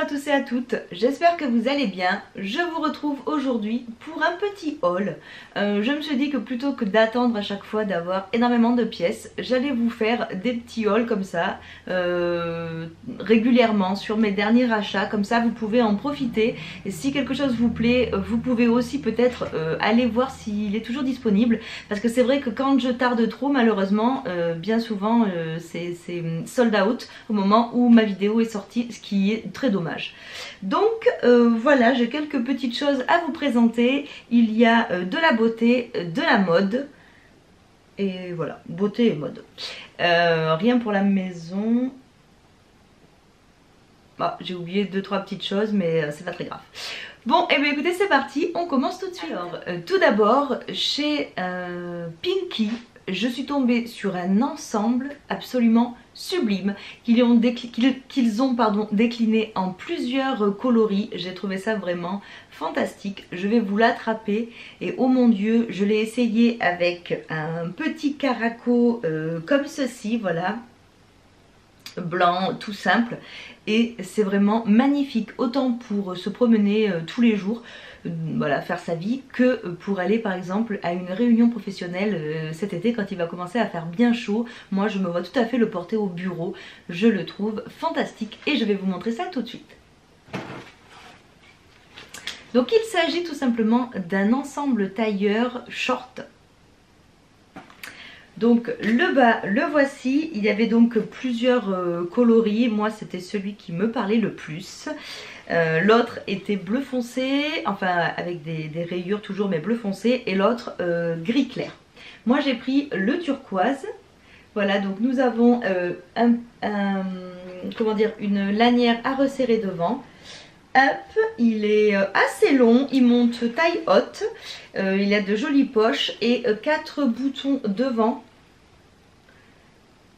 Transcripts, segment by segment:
tous et à toutes, j'espère que vous allez bien. Je vous retrouve aujourd'hui pour un petit haul. Je me suis dit que plutôt que d'attendre à chaque fois d'avoir énormément de pièces, j'allais vous faire des petits hauls comme ça, régulièrement sur mes derniers achats. Comme ça vous pouvez en profiter. Et si quelque chose vous plaît, vous pouvez aussi peut-être aller voir s'il est toujours disponible. Parce que c'est vrai que quand je tarde trop, malheureusement, bien souvent c'est sold out au moment où ma vidéo est sortie, ce qui est très dommage. Donc voilà, j'ai quelques petites choses à vous présenter. Il y a de la beauté, de la mode, et voilà, beauté et mode. Rien pour la maison. Ah, j'ai oublié 2-3 petites choses, mais c'est pas très grave. Bon, et bien écoutez, c'est parti, on commence tout de suite. Alors, tout d'abord, chez Pinky, je suis tombée sur un ensemble absolument sublime qu'ils ont décliné en plusieurs coloris. J'ai trouvé ça vraiment fantastique. Je vais vous l'attraper et oh mon dieu, je l'ai essayé avec un petit caraco comme ceci, voilà, blanc tout simple, et c'est vraiment magnifique, autant pour se promener tous les jours, voilà, faire sa vie, que pour aller par exemple à une réunion professionnelle cet été quand il va commencer à faire bien chaud. Moi je me vois tout à fait le porter au bureau, je le trouve fantastique et je vais vous montrer ça tout de suite. Donc il s'agit tout simplement d'un ensemble tailleur short. Donc le bas, le voici. Il y avait donc plusieurs coloris. Moi c'était celui qui me parlait le plus. L'autre était bleu foncé, enfin avec des rayures toujours, mais bleu foncé. Et l'autre gris clair. Moi j'ai pris le turquoise. Voilà, donc nous avons comment dire, une lanière à resserrer devant. Hop, il est assez long, il monte taille haute. Il a de jolies poches et 4 boutons devant.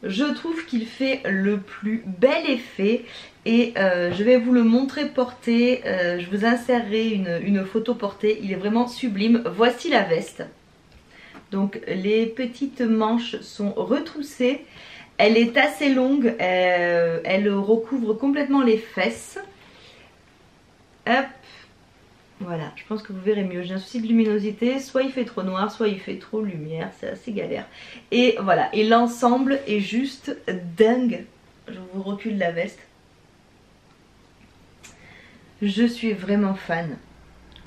Je trouve qu'il fait le plus bel effet et je vais vous le montrer porté. Je vous insérerai une photo portée, il est vraiment sublime. Voici la veste. Donc les petites manches sont retroussées. Elle est assez longue, elle recouvre complètement les fesses. Hop. Voilà, je pense que vous verrez mieux. J'ai un souci de luminosité, soit il fait trop noir, soit il fait trop lumière, c'est assez galère. Et voilà, et l'ensemble est juste dingue. Je vous recule la veste. Je suis vraiment fan.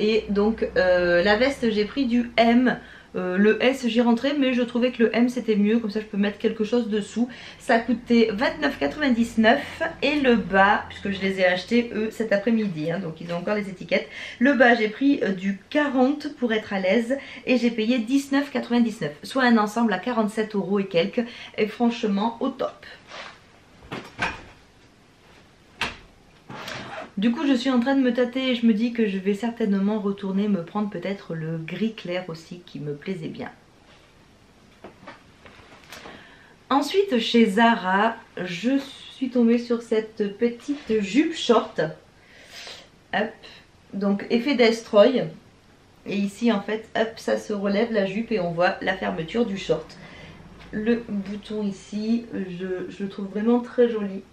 Et donc la veste, j'ai pris du M. Le S j'y rentrais, mais je trouvais que le M c'était mieux, comme ça je peux mettre quelque chose dessous. Ça coûtait 29,99 et le bas, puisque je les ai achetés eux cet après-midi, hein, donc ils ont encore les étiquettes. Le bas j'ai pris du 40 pour être à l'aise et j'ai payé 19,99, soit un ensemble à 47 € et quelques, et franchement au top. Du coup je suis en train de me tâter et je me dis que je vais certainement retourner me prendre peut-être le gris clair aussi qui me plaisait bien. Ensuite chez Zara, je suis tombée sur cette petite jupe short. Hop, donc effet destroy. Et ici en fait, hop, ça se relève la jupe et on voit la fermeture du short. Le bouton ici, je le trouve vraiment très joli.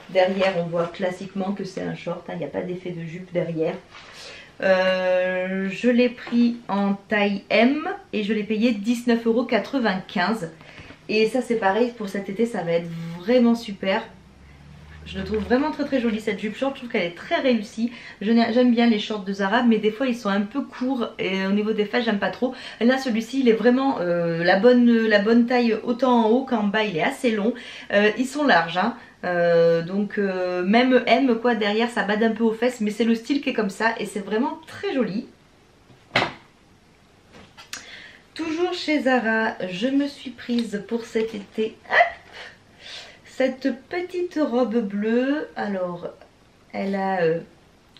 Derrière on voit classiquement que c'est un short, hein, il n'y a pas d'effet de jupe derrière. Je l'ai pris en taille M et je l'ai payé 19,95 €. Et ça c'est pareil pour cet été, ça va être vraiment super. Je le trouve vraiment très très joli cette jupe short, je trouve qu'elle est très réussie. J'aime bien les shorts de Zara, mais des fois ils sont un peu courts et au niveau des fesses j'aime pas trop. Là celui-ci il est vraiment la bonne taille, autant en haut qu'en bas il est assez long. Ils sont larges, hein. Donc même M quoi, derrière ça bade un peu aux fesses, mais c'est le style qui est comme ça et c'est vraiment très joli. Toujours chez Zara, je me suis prise pour cet été, hop, cette petite robe bleue. Alors elle a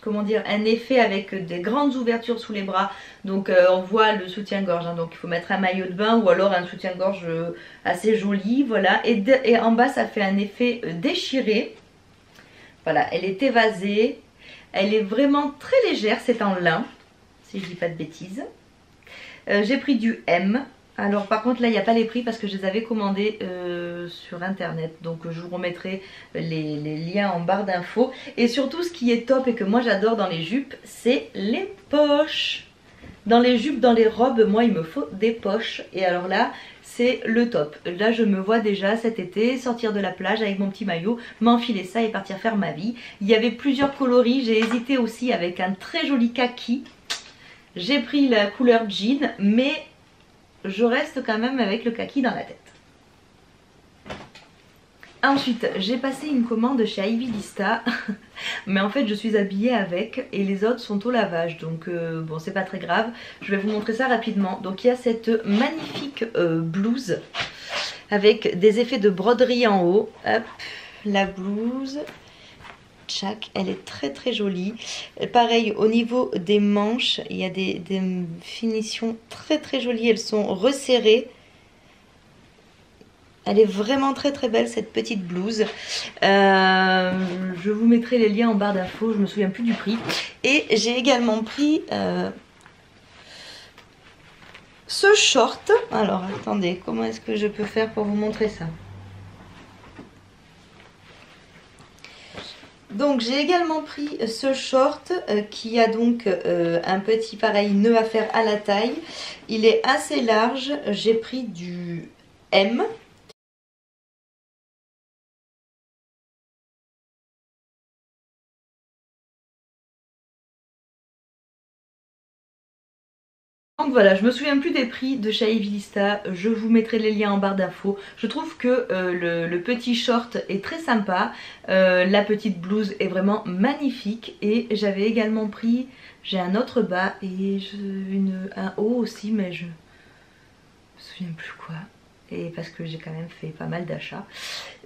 comment dire, un effet avec des grandes ouvertures sous les bras, donc on voit le soutien-gorge, hein, donc il faut mettre un maillot de bain ou alors un soutien-gorge assez joli, voilà, et en bas ça fait un effet déchiré. Voilà, elle est évasée, elle est vraiment très légère, c'est en lin si je dis pas de bêtises. J'ai pris du M Alors par contre là il n'y a pas les prix parce que je les avais commandés sur internet. Donc je vous remettrai les liens en barre d'infos. Et surtout ce qui est top et que moi j'adore dans les jupes, c'est les poches. Dans les jupes, dans les robes, moi il me faut des poches. Et alors là c'est le top. Là je me vois déjà cet été sortir de la plage avec mon petit maillot, m'enfiler ça et partir faire ma vie. Il y avait plusieurs coloris, j'ai hésité aussi avec un très joli kaki. J'ai pris la couleur jean mais je reste quand même avec le kaki dans la tête. Ensuite, j'ai passé une commande chez Ivy Lista, mais en fait je suis habillée avec et les autres sont au lavage, donc bon c'est pas très grave. Je vais vous montrer ça rapidement. Donc il y a cette magnifique blouse avec des effets de broderie en haut. Hop, la blouse. Tchac, elle est très très jolie. Pareil au niveau des manches, il y a des finitions très très jolies, elles sont resserrées. Elle est vraiment très très belle cette petite blouse. Je vous mettrai les liens en barre d'infos, je me souviens plus du prix. Et j'ai également pris ce short. Alors attendez, comment est-ce que je peux faire pour vous montrer ça? Donc j'ai également pris ce short qui a donc un petit pareil nœud à faire à la taille. Il est assez large, j'ai pris du M. Donc voilà, je me souviens plus des prix de chez Ivy Lista, je vous mettrai les liens en barre d'infos. Je trouve que le petit short est très sympa, la petite blouse est vraiment magnifique et j'avais également pris, j'ai un autre bas et un haut aussi mais je me souviens plus quoi. Et parce que j'ai quand même fait pas mal d'achats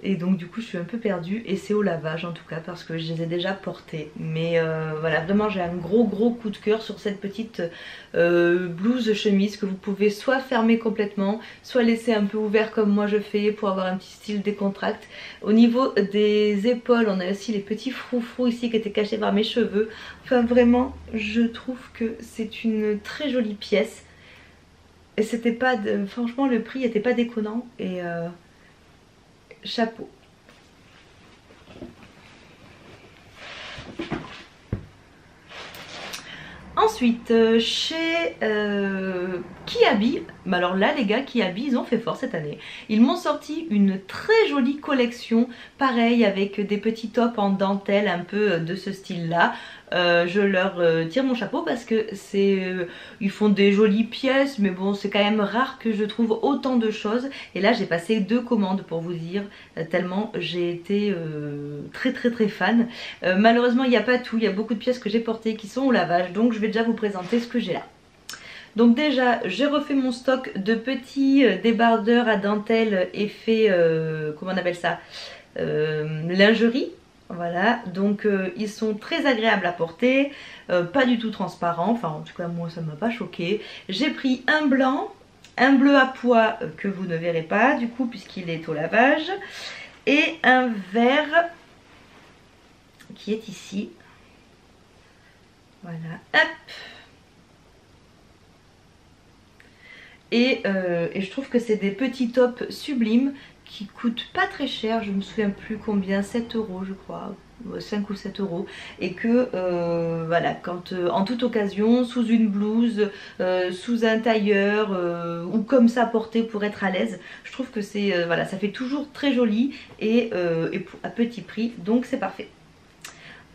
et donc du coup je suis un peu perdue et c'est au lavage en tout cas parce que je les ai déjà portés. Mais voilà, vraiment j'ai un gros coup de cœur sur cette petite blouse chemise que vous pouvez soit fermer complètement, soit laisser un peu ouvert comme moi je fais pour avoir un petit style décontracté. Au niveau des épaules on a aussi les petits froufrous ici qui étaient cachés par mes cheveux. Enfin vraiment je trouve que c'est une très jolie pièce. Et c'était pas franchement le prix était pas déconnant et chapeau. Ensuite chez Kiabi, alors là les gars Kiabi ils ont fait fort cette année. Ils m'ont sorti une très jolie collection, pareil avec des petits tops en dentelle un peu de ce style là. Je leur tire mon chapeau parce que ils font des jolies pièces mais bon c'est quand même rare que je trouve autant de choses. Et là j'ai passé 2 commandes pour vous dire tellement j'ai été très fan. Malheureusement il n'y a pas tout, il y a beaucoup de pièces que j'ai portées qui sont au lavage donc je vais déjà vous présenter ce que j'ai là. Donc déjà j'ai refait mon stock de petits débardeurs à dentelle effet comment on appelle ça, lingerie. Voilà, donc ils sont très agréables à porter, pas du tout transparents, enfin en tout cas moi ça ne m'a pas choqué. J'ai pris un blanc, un bleu à pois que vous ne verrez pas du coup puisqu'il est au lavage, et un vert qui est ici. Voilà, hop. Et je trouve que c'est des petits tops sublimes qui coûtent pas très cher, je me souviens plus combien, 7 € je crois, 5 ou 7 €, et que voilà, quand en toute occasion, sous une blouse, sous un tailleur ou comme ça porté pour être à l'aise, je trouve que c'est voilà, ça fait toujours très joli et à petit prix, donc c'est parfait.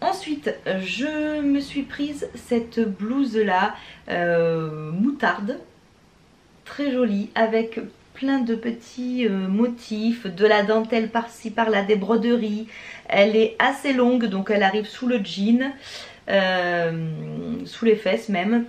Ensuite, je me suis prise cette blouse là, moutarde, très jolie, avec plein de petits motifs, de la dentelle par-ci par-là, des broderies. Elle est assez longue donc elle arrive sous le jean, sous les fesses même.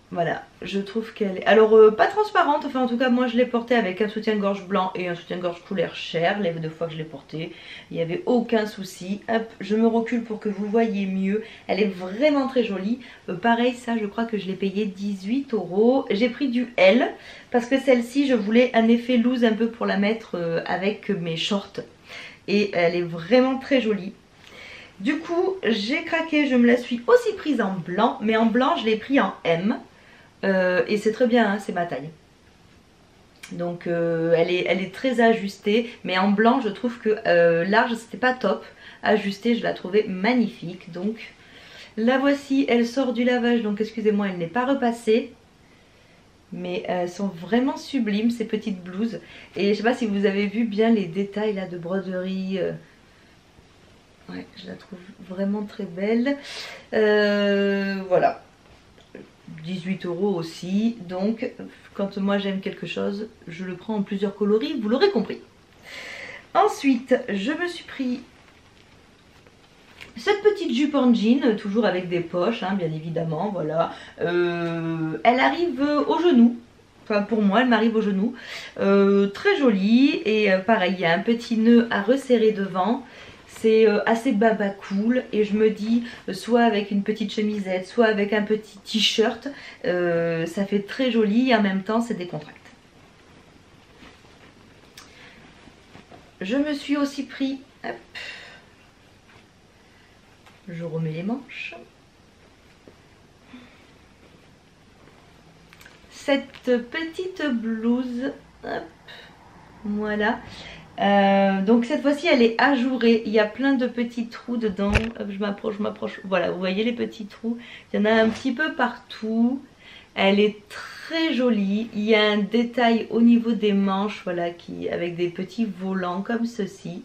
Voilà, je trouve qu'elle est... Alors pas transparente, enfin en tout cas moi je l'ai portée avec un soutien-gorge blanc et un soutien-gorge couleur chair. Les 2 fois que je l'ai portée, il n'y avait aucun souci. Hop, je me recule pour que vous voyez mieux. Elle est vraiment très jolie. Pareil, ça je crois que je l'ai payé 18 €. J'ai pris du L parce que celle-ci je voulais un effet loose un peu pour la mettre avec mes shorts. Et elle est vraiment très jolie. Du coup j'ai craqué, je me la suis aussi prise en blanc, mais en blanc je l'ai pris en M. Et c'est très bien, hein, c'est ma taille. Donc elle est très ajustée, mais en blanc je trouve que large c'était pas top. Ajustée je la trouvais magnifique. Donc la voici, elle sort du lavage, donc excusez-moi elle n'est pas repassée. Mais elles sont vraiment sublimes ces petites blouses. Et je sais pas si vous avez vu bien les détails là de broderie. Ouais, je la trouve vraiment très belle. Voilà. 18 € aussi. Donc quand moi j'aime quelque chose, je le prends en plusieurs coloris, vous l'aurez compris. Ensuite, je me suis pris cette petite jupe en jean, toujours avec des poches, hein, bien évidemment, voilà. Elle arrive au genou. Enfin pour moi elle m'arrive au genou. Très jolie et pareil il y a un petit nœud à resserrer devant. C'est assez baba cool et je me dis soit avec une petite chemisette, soit avec un petit t-shirt, ça fait très joli et en même temps c'est décontracté. Je me suis aussi pris, hop, je remets les manches, cette petite blouse, hop, voilà. Donc cette fois-ci elle est ajourée, il y a plein de petits trous dedans. Hop, je m'approche, voilà vous voyez les petits trous, il y en a un petit peu partout. Elle est très jolie, il y a un détail au niveau des manches, voilà, avec des petits volants comme ceci.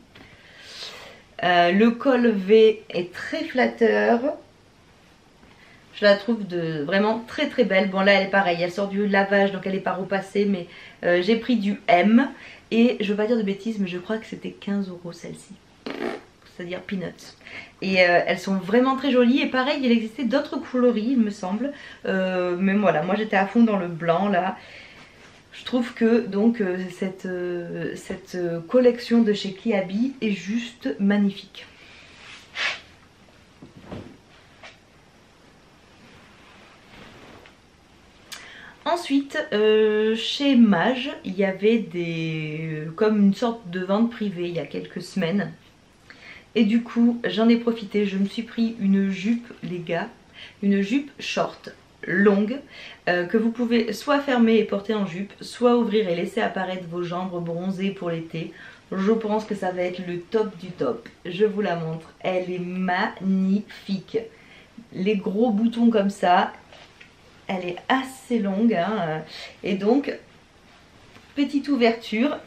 Le col V est très flatteur. Je la trouve vraiment très très belle. Bon là elle est pareille, elle sort du lavage donc elle n'est pas repassée, mais j'ai pris du M. Et je ne veux pas dire de bêtises, mais je crois que c'était 15 € celle-ci. C'est-à-dire peanuts. Et elles sont vraiment très jolies. Et pareil, il existait d'autres coloris, il me semble. Mais voilà, moi j'étais à fond dans le blanc là. Je trouve que donc cette collection de chez Kiabi est juste magnifique. Ensuite, chez Mage, il y avait comme une sorte de vente privée il y a quelques semaines. Et du coup, j'en ai profité, je me suis pris une jupe, les gars, une jupe short, longue, que vous pouvez soit fermer et porter en jupe, soit ouvrir et laisser apparaître vos jambes bronzées pour l'été. Je pense que ça va être le top du top. Je vous la montre, elle est magnifique. Les gros boutons comme ça. Elle est assez longue hein, et donc petite ouverture.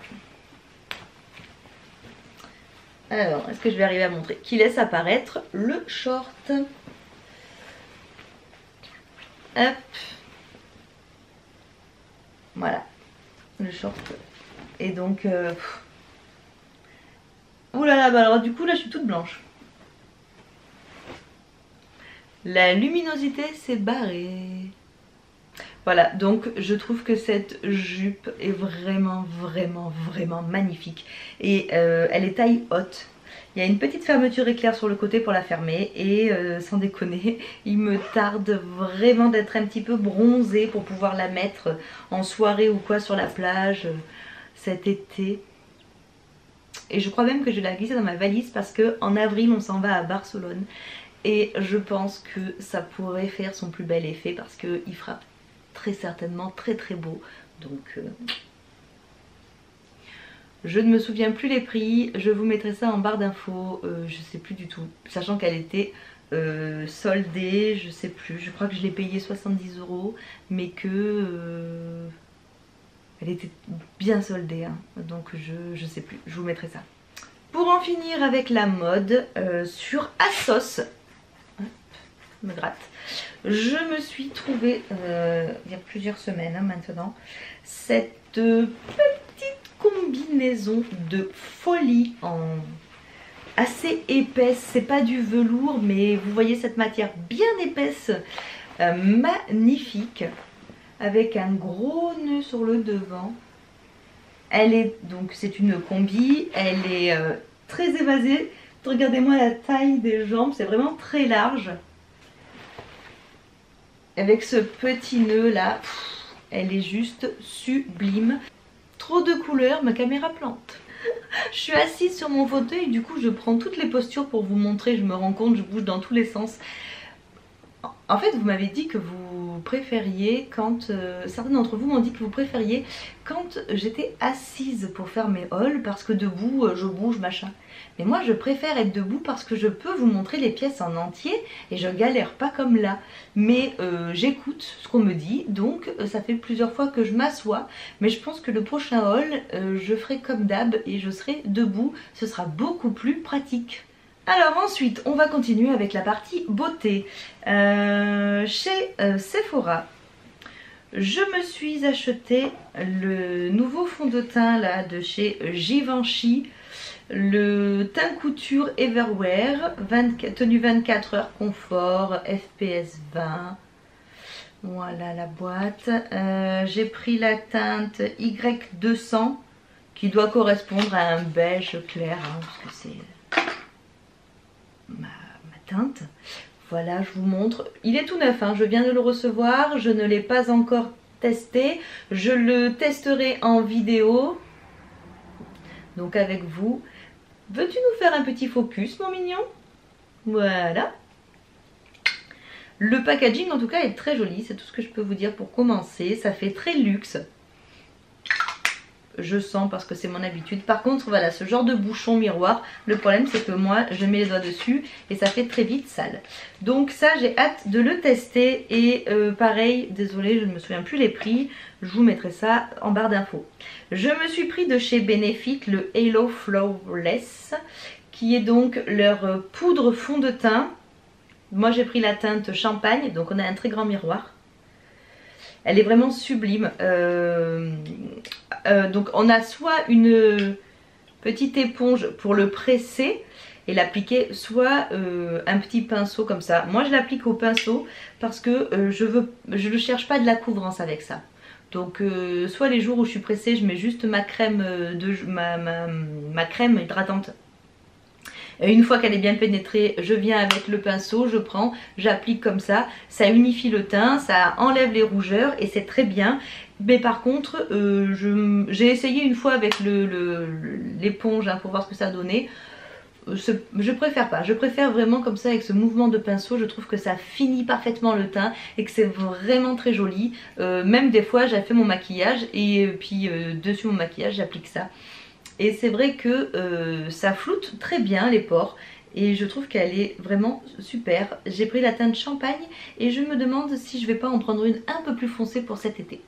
Alors est-ce que je vais arriver à montrer, qui laisse apparaître le short. Hop, voilà le short. Et donc oulala, bah alors du coup là je suis toute blanche. La luminosité s'est barrée. Voilà, donc je trouve que cette jupe est vraiment magnifique. Et elle est taille haute. Il y a une petite fermeture éclair sur le côté pour la fermer. Et sans déconner, il me tarde vraiment d'être un petit peu bronzée pour pouvoir la mettre en soirée ou quoi sur la plage cet été. Et je crois même que je vais la glisser dans ma valise parce qu'en avril on s'en va à Barcelone. Et je pense que ça pourrait faire son plus bel effet parce qu'il fera très certainement très beau. Donc je ne me souviens plus les prix, je vous mettrai ça en barre d'infos, je sais plus du tout, sachant qu'elle était soldée, je sais plus, je crois que je l'ai payée 70 €, mais que elle était bien soldée hein. Donc je sais plus, je vous mettrai ça. Pour en finir avec la mode, sur ASOS, me gratte, je me suis trouvée il y a plusieurs semaines hein, maintenant cette petite combinaison de folie en assez épaisse. C'est pas du velours mais vous voyez cette matière bien épaisse, magnifique, avec un gros nœud sur le devant. Elle est donc, c'est une combi, elle est très évasée. Regardez-moi la taille des jambes, c'est vraiment très large. Avec ce petit nœud là, elle est juste sublime. Trop de couleurs, ma caméra plante. Je suis assise sur mon fauteuil, du coup je prends toutes les postures pour vous montrer. Je me rends compte, je bouge dans tous les sens. En fait vous m'avez dit que vous vous préfériez quand... certains d'entre vous m'ont dit que vous préfériez quand j'étais assise pour faire mes hauls, parce que debout je bouge machin. Mais moi je préfère être debout parce que je peux vous montrer les pièces en entier et je galère pas comme là. Mais j'écoute ce qu'on me dit, donc ça fait plusieurs fois que je m'assois. Mais je pense que le prochain haul, je ferai comme d'hab et je serai debout. Ce sera beaucoup plus pratique. Alors ensuite, on va continuer avec la partie beauté. Chez Sephora, je me suis acheté le nouveau fond de teint là de chez Givenchy, le teint couture Everwear, tenue 24 heures confort, FPS 20. Voilà la boîte. J'ai pris la teinte Y200 qui doit correspondre à un beige clair, hein, parce que c'est ma teinte. Voilà, je vous montre. Il est tout neuf, hein, je viens de le recevoir, je ne l'ai pas encore testé. Je le testerai en vidéo, donc avec vous. Veux-tu nous faire un petit focus, mon mignon? Voilà. Le packaging, en tout cas, est très joli. C'est tout ce que je peux vous dire pour commencer. Ça fait très luxe. Je sens parce que c'est mon habitude. Par contre, voilà, ce genre de bouchon miroir, le problème c'est que moi je mets les doigts dessus et ça fait très vite sale. Donc ça, j'ai hâte de le tester. Et pareil, désolée, je ne me souviens plus les prix, je vous mettrai ça en barre d'infos. Je me suis pris de chez Benefit le Halo Flawless, qui est donc leur poudre fond de teint. Moi j'ai pris la teinte champagne, donc on a un très grand miroir. Elle est vraiment sublime. Donc on a soit une petite éponge pour le presser et l'appliquer, soit un petit pinceau comme ça. Moi je l'applique au pinceau parce que je ne cherche pas de la couvrance avec ça. Donc soit les jours où je suis pressée, je mets juste ma crème, ma crème hydratante. Et une fois qu'elle est bien pénétrée, je viens avec le pinceau, je prends, j'applique comme ça. Ça unifie le teint, ça enlève les rougeurs et c'est très bien. Mais par contre, j'ai essayé une fois avec l'éponge pour voir ce que ça donnait. Je préfère pas, je préfère vraiment comme ça avec ce mouvement de pinceau. Je trouve que ça finit parfaitement le teint et que c'est vraiment très joli. Même des fois j'ai fait mon maquillage et puis dessus mon maquillage j'applique ça. Et c'est vrai que ça floute très bien les pores et je trouve qu'elle est vraiment super. J'ai pris la teinte champagne et je me demande si je vais pas en prendre une un peu plus foncée pour cet été.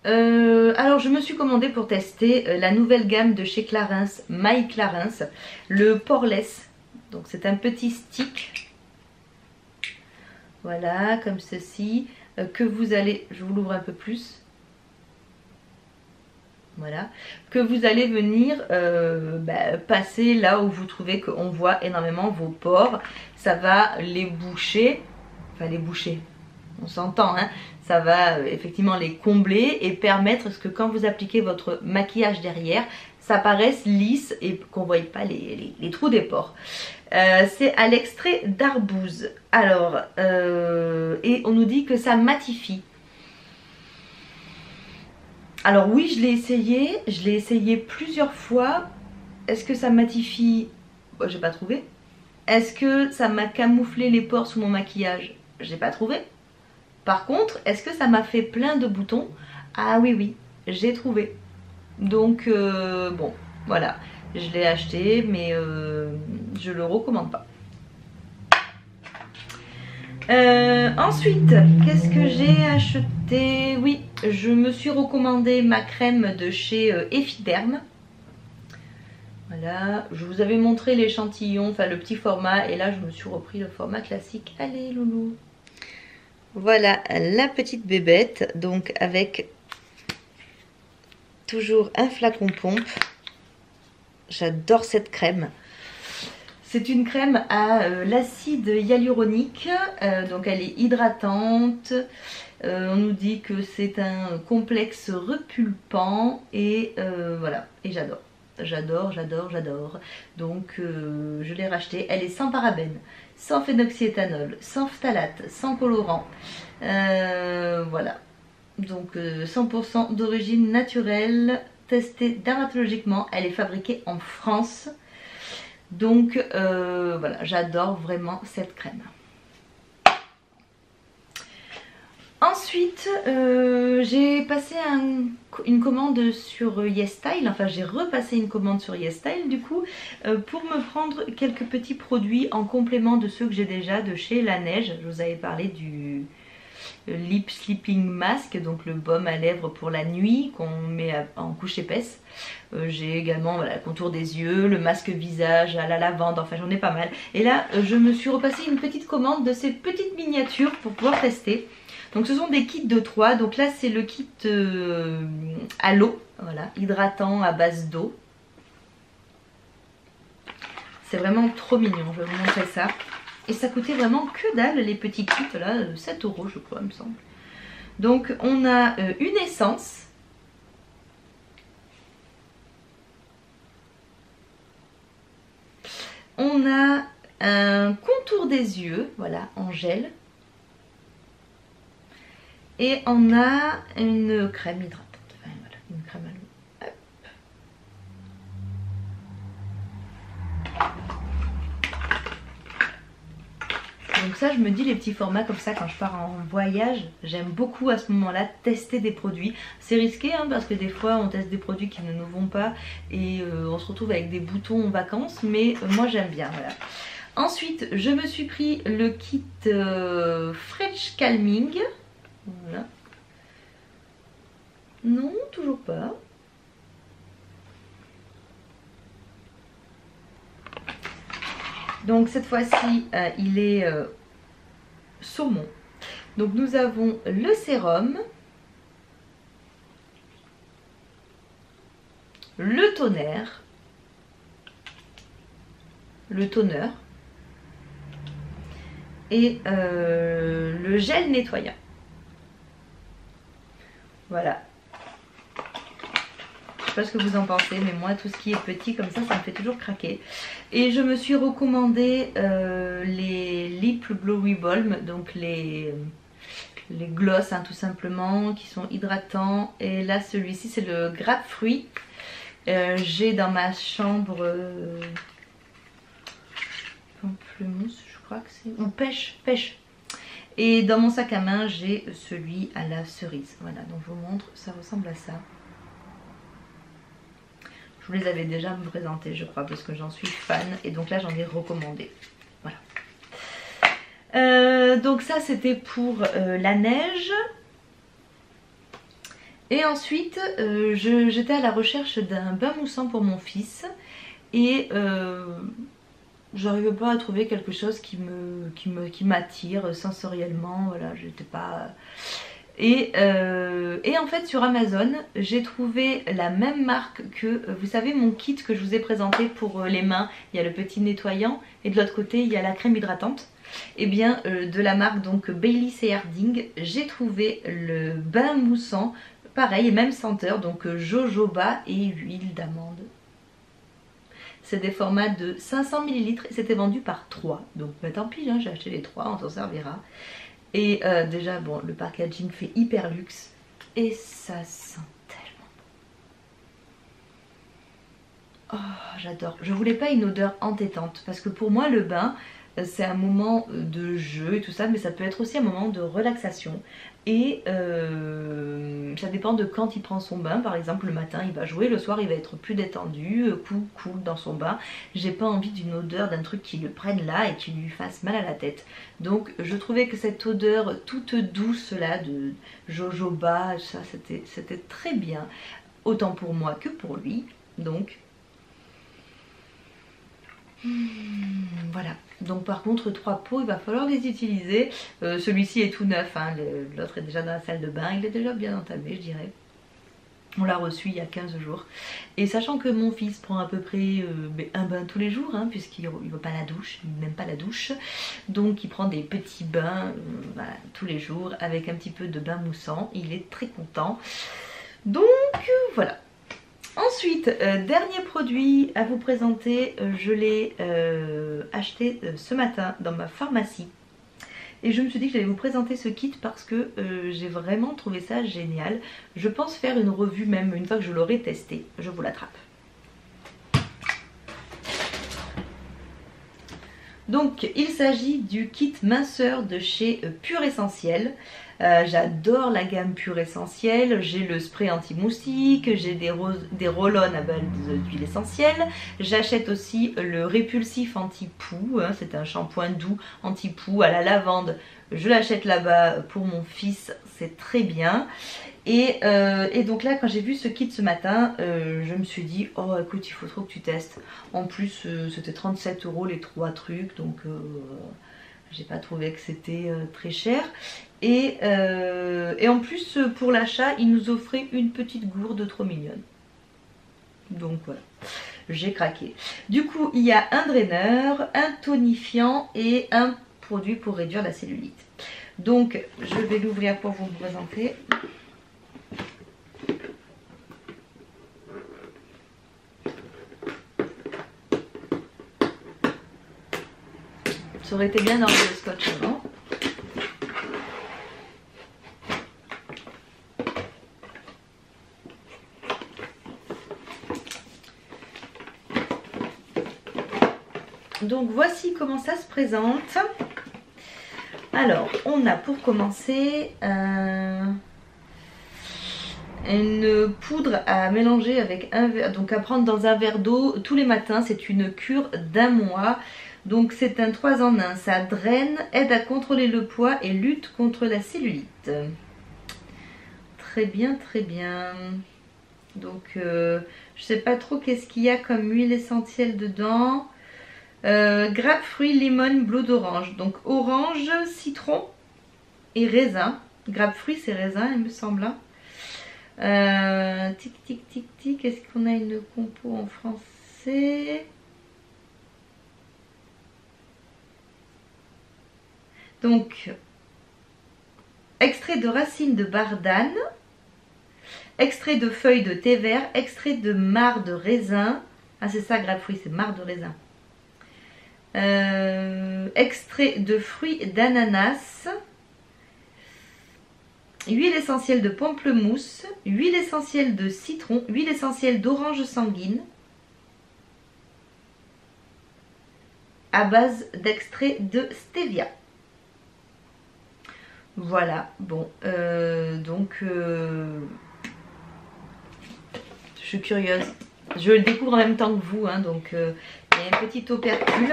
Alors je me suis commandé pour tester la nouvelle gamme de chez Clarins, My Clarins, le Poreless. Donc c'est un petit stick, voilà, comme ceci, que vous allez, je vous l'ouvre un peu plus. Voilà, que vous allez venir passer là où vous trouvez qu'on voit énormément vos pores. Ça va les boucher, enfin les boucher, on s'entend, hein. Ça va effectivement les combler et permettre que quand vous appliquez votre maquillage derrière, ça paraisse lisse et qu'on ne voie pas les trous des pores. C'est à l'extrait d'arbouze. Alors, et on nous dit que ça matifie. Alors oui, je l'ai essayé plusieurs fois. Est-ce que ça matifie? Bon, j'ai pas trouvé. Est-ce que ça m'a camouflé les pores sous mon maquillage? J'ai pas trouvé. Par contre, est-ce que ça m'a fait plein de boutons? Ah oui, oui, j'ai trouvé. Donc bon, voilà, je l'ai acheté, mais je le recommande pas. Ensuite, qu'est-ce que j'ai acheté? Oui, je me suis recommandé ma crème de chez Effiderm. Voilà, je vous avais montré l'échantillon, enfin le petit format, et là je me suis repris le format classique. Allez loulou. Voilà la petite bébête, donc avec toujours un flacon pompe. J'adore cette crème. C'est une crème à l'acide hyaluronique, donc elle est hydratante. On nous dit que c'est un complexe repulpant et voilà, et j'adore. J'adore, j'adore, j'adore. Donc je l'ai rachetée. Elle est sans parabènes, sans phénoxyéthanol, sans phtalate, sans colorant. Voilà. Donc 100% d'origine naturelle, testée dermatologiquement. Elle est fabriquée en France. Donc voilà, j'adore vraiment cette crème. Ensuite, j'ai passé une commande sur YesStyle, enfin j'ai repassé une commande sur YesStyle du coup, pour me prendre quelques petits produits en complément de ceux que j'ai déjà de chez Laneige. Je vous avais parlé du Lip Sleeping Mask, donc le baume à lèvres pour la nuit qu'on met en couche épaisse. J'ai également voilà, le contour des yeux, le masque visage à la lavande, enfin j'en ai pas mal. Et là, je me suis repassé une petite commande de ces petites miniatures pour pouvoir tester. Donc ce sont des kits de 3, donc là c'est le kit à l'eau, voilà, hydratant à base d'eau. C'est vraiment trop mignon, je vais vous montrer ça. Et ça coûtait vraiment que dalle les petits kits là, 7 € je crois il me semble. Donc on a une essence. On a un contour des yeux, voilà, en gel. Et on a une crème hydratante, enfin voilà, une crème à l'eau. Donc ça je me dis les petits formats comme ça quand je pars en voyage, j'aime beaucoup à ce moment-là tester des produits. C'est risqué hein, parce que des fois on teste des produits qui ne nous vont pas et on se retrouve avec des boutons en vacances, mais moi j'aime bien, voilà. Ensuite je me suis pris le kit Fresh Calming. Voilà. Non, toujours pas. Donc cette fois-ci, il est saumon. Donc nous avons le sérum, le toner, et le gel nettoyant. Voilà. Je sais pas ce que vous en pensez, mais moi tout ce qui est petit comme ça me fait toujours craquer. Et je me suis recommandé les Lip Glowy Balm, donc les gloss hein, tout simplement, qui sont hydratants. Et là celui-ci c'est le grapefruit. J'ai dans ma chambre pamplemousse, je crois que c'est, ou pêche. Et dans mon sac à main j'ai celui à la cerise. Voilà, donc je vous montre, ça ressemble à ça. Je vous les avais déjà présentés je crois parce que j'en suis fan et donc là j'en ai recommandé. Voilà. Donc ça c'était pour la neige. Et ensuite j'étais à la recherche d'un bain moussant pour mon fils. Et j'arrivais pas à trouver quelque chose qui m'attire sensoriellement. Voilà, j'étais pas... Et en fait sur Amazon j'ai trouvé la même marque que, vous savez mon kit que je vous ai présenté pour les mains, il y a le petit nettoyant et de l'autre côté il y a la crème hydratante. Et bien de la marque donc Baileys et Harding, j'ai trouvé le bain moussant, pareil, même senteur, donc jojoba et huile d'amande. C'est des formats de 500 ml et c'était vendu par 3, donc bah, tant pis hein, j'ai acheté les 3, on s'en servira. Et déjà bon le packaging fait hyper luxe et ça sent tellement bon. Oh j'adore. Je voulais pas une odeur entêtante parce que pour moi le bain c'est un moment de jeu et tout ça, mais ça peut être aussi un moment de relaxation. Et ça dépend de quand il prend son bain. Par exemple le matin il va jouer, le soir il va être plus détendu, cool dans son bain. J'ai pas envie d'une odeur, d'un truc qui le prenne là et qui lui fasse mal à la tête. Donc je trouvais que cette odeur toute douce là de jojoba, ça c'était très bien. Autant pour moi que pour lui. Donc voilà, donc par contre 3 pots il va falloir les utiliser. Celui-ci est tout neuf hein. L'autre est déjà dans la salle de bain, il est déjà bien entamé je dirais. On l'a reçu il y a 15 jours. Et sachant que mon fils prend à peu près un bain tous les jours hein, puisqu'il ne veut pas la douche, il n'aime pas la douche. Donc il prend des petits bains voilà, tous les jours avec un petit peu de bain moussant. Il est très content. Donc voilà. Ensuite, dernier produit à vous présenter, je l'ai acheté ce matin dans ma pharmacie. Et je me suis dit que j'allais vous présenter ce kit parce que j'ai vraiment trouvé ça génial. Je pense faire une revue même une fois que je l'aurai testé. Je vous l'attrape. Donc il s'agit du kit minceur de chez Pure Essentiel. J'adore la gamme Pure Essentielle. J'ai le spray anti-moustique, j'ai des roll-on à base d'huile essentielle. J'achète aussi le répulsif anti-poux, hein, c'est un shampoing doux anti-poux à la lavande. Je l'achète là-bas pour mon fils, c'est très bien. Et donc là, quand j'ai vu ce kit ce matin, je me suis dit, oh écoute, il faut trop que tu testes. En plus, c'était 37 € les 3 trucs, donc j'ai pas trouvé que c'était très cher. Et en plus, pour l'achat, ils nous offraient une petite gourde trop mignonne. Donc voilà, j'ai craqué. Du coup, il y a un draineur, un tonifiant et un produit pour réduire la cellulite. Donc, je vais l'ouvrir pour vous le présenter. Ça aurait été bien d'enlever le scotch avant. Donc voici comment ça se présente. Alors, on a pour commencer une poudre à mélanger avec un verre, donc à prendre dans un verre d'eau tous les matins. C'est une cure d'1 mois. Donc c'est un 3 en 1. Ça draine, aide à contrôler le poids et lutte contre la cellulite. Très bien, très bien. Donc je sais pas trop qu'est-ce qu'il y a comme huile essentielle dedans. Grappe, fruits, limone, bleu d'orange. Donc orange, citron et raisin. Grappe, fruits, c'est raisin, il me semble. Tic, tic, tic, tic. Est-ce qu'on a une compo en français? Donc, extrait de racines de bardane, extrait de feuilles de thé vert, extrait de marc de raisin. Ah, c'est ça, grappe, fruits, c'est marc de raisin. Extrait de fruits d'ananas, huile essentielle de pamplemousse, huile essentielle de citron, huile essentielle d'orange sanguine à base d'extrait de stevia. Voilà, bon, donc je suis curieuse. Je le découvre en même temps que vous, hein, donc il y a un petit opercule.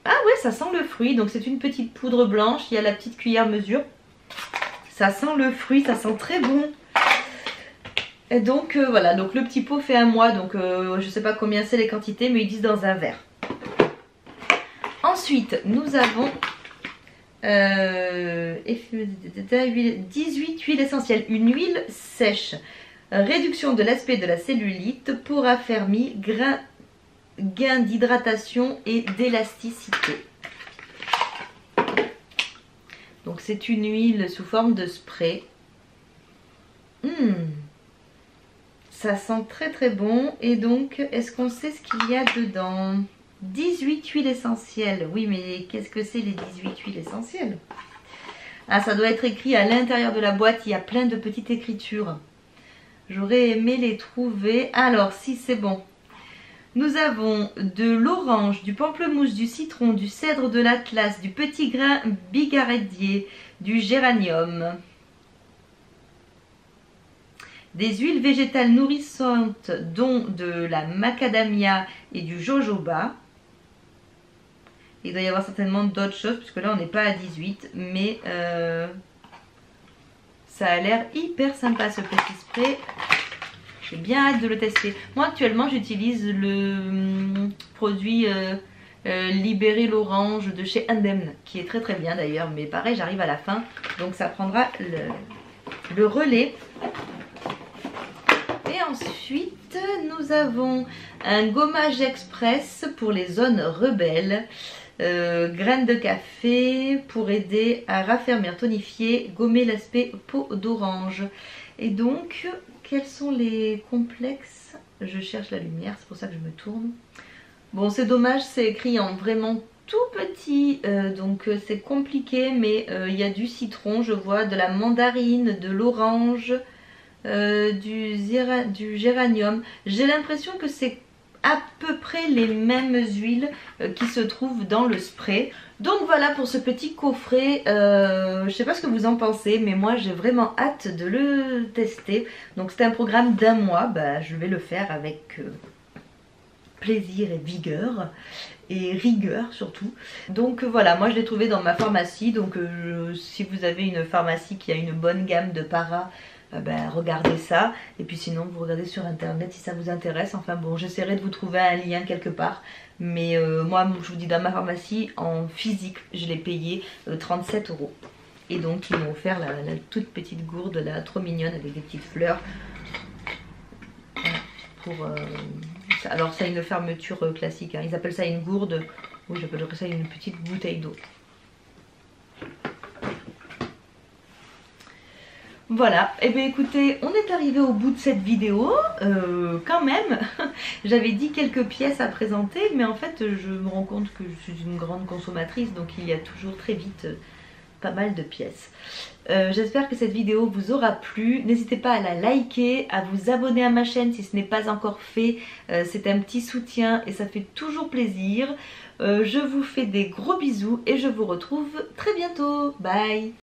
Ah ouais, ça sent le fruit, donc c'est une petite poudre blanche, il y a la petite cuillère mesure. Ça sent le fruit, ça sent très bon. Et donc voilà, donc le petit pot fait 1 mois, donc je sais pas combien c'est les quantités, mais ils disent dans un verre. Ensuite, nous avons 18 huiles essentielles. Une huile sèche, réduction de l'aspect de la cellulite, peau raffermie, gain d'hydratation et d'élasticité. Donc c'est une huile sous forme de spray. Ça sent très très bon. Et donc, est-ce qu'on sait ce qu'il y a dedans? 18 huiles essentielles. Oui, mais qu'est-ce que c'est les 18 huiles essentielles? Ah, ça doit être écrit à l'intérieur de la boîte. Il y a plein de petites écritures. J'aurais aimé les trouver. Alors, si c'est bon. Nous avons de l'orange, du pamplemousse, du citron, du cèdre de l'Atlas, du petit grain bigaradier, du géranium. Des huiles végétales nourrissantes, dont de la macadamia et du jojoba. Il doit y avoir certainement d'autres choses, puisque là on n'est pas à 18, mais ça a l'air hyper sympa ce petit spray. J'ai bien hâte de le tester. Moi actuellement j'utilise le produit Libérer l'orange de chez Indemne, qui est très très bien d'ailleurs, mais pareil j'arrive à la fin, donc ça prendra le relais. Et ensuite nous avons un gommage express pour les zones rebelles. Graines de café pour aider à raffermir, tonifier, gommer l'aspect peau d'orange. Et donc, quels sont les complexes? Je cherche la lumière, c'est pour ça que je me tourne. Bon, c'est dommage, c'est écrit en vraiment tout petit, donc c'est compliqué, mais il y a du citron, je vois, de la mandarine, de l'orange, du géranium. J'ai l'impression que c'est à peu près les mêmes huiles qui se trouvent dans le spray. Donc voilà pour ce petit coffret, je sais pas ce que vous en pensez, mais moi j'ai vraiment hâte de le tester. Donc c'est un programme d'1 mois, bah, je vais le faire avec plaisir et vigueur et rigueur surtout. Donc voilà, moi je l'ai trouvé dans ma pharmacie, donc si vous avez une pharmacie qui a une bonne gamme de para, ben, regardez ça, et puis sinon vous regardez sur internet si ça vous intéresse. Enfin bon, j'essaierai de vous trouver un lien quelque part, mais moi je vous dis, dans ma pharmacie en physique je l'ai payé 37 €. Et donc ils m'ont offert la toute petite gourde là, trop mignonne, avec des petites fleurs. Voilà, pour alors ça a une fermeture classique, hein. Ils appellent ça une gourde, oui j'appellerais ça une petite bouteille d'eau. Voilà, et bien écoutez, on est arrivé au bout de cette vidéo, quand même. J'avais dit quelques pièces à présenter, mais en fait je me rends compte que je suis une grande consommatrice, donc il y a toujours très vite pas mal de pièces. J'espère que cette vidéo vous aura plu. N'hésitez pas à la liker, à vous abonner à ma chaîne si ce n'est pas encore fait. C'est un petit soutien et ça fait toujours plaisir. Je vous fais des gros bisous et je vous retrouve très bientôt. Bye!